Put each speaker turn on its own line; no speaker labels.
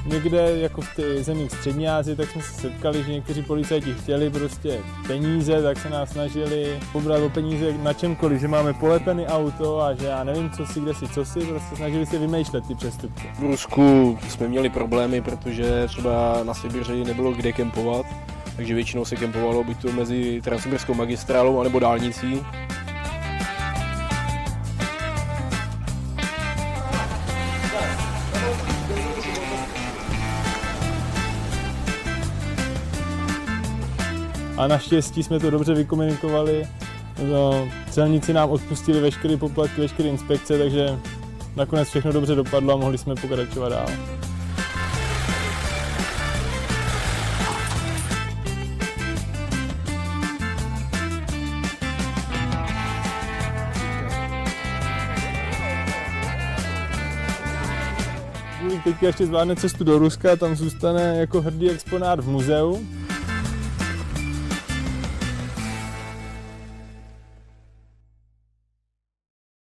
někde jako v těch zemích střední Asie, tak jsme se setkali, že někteří policajti chtěli prostě peníze, tak se nás snažili pobrat o peníze na čemkoliv, že máme polepený auto a že já nevím co si, kde si, co si, prostě snažili se vymýšlet ty přestupky.
V Rusku jsme měli problémy, protože třeba na Sibiři nebylo kde kempovat, takže většinou se kempovalo buď to mezi Transsibirskou magistrálou anebo dálnicí.
A naštěstí jsme to dobře vykomunikovali. No, celníci nám odpustili veškeré poplatky, veškeré inspekce, takže nakonec všechno dobře dopadlo a mohli jsme pokračovat dál. Teď ještě zvládne cestu do Ruska, tam zůstane jako hrdý exponát v muzeu.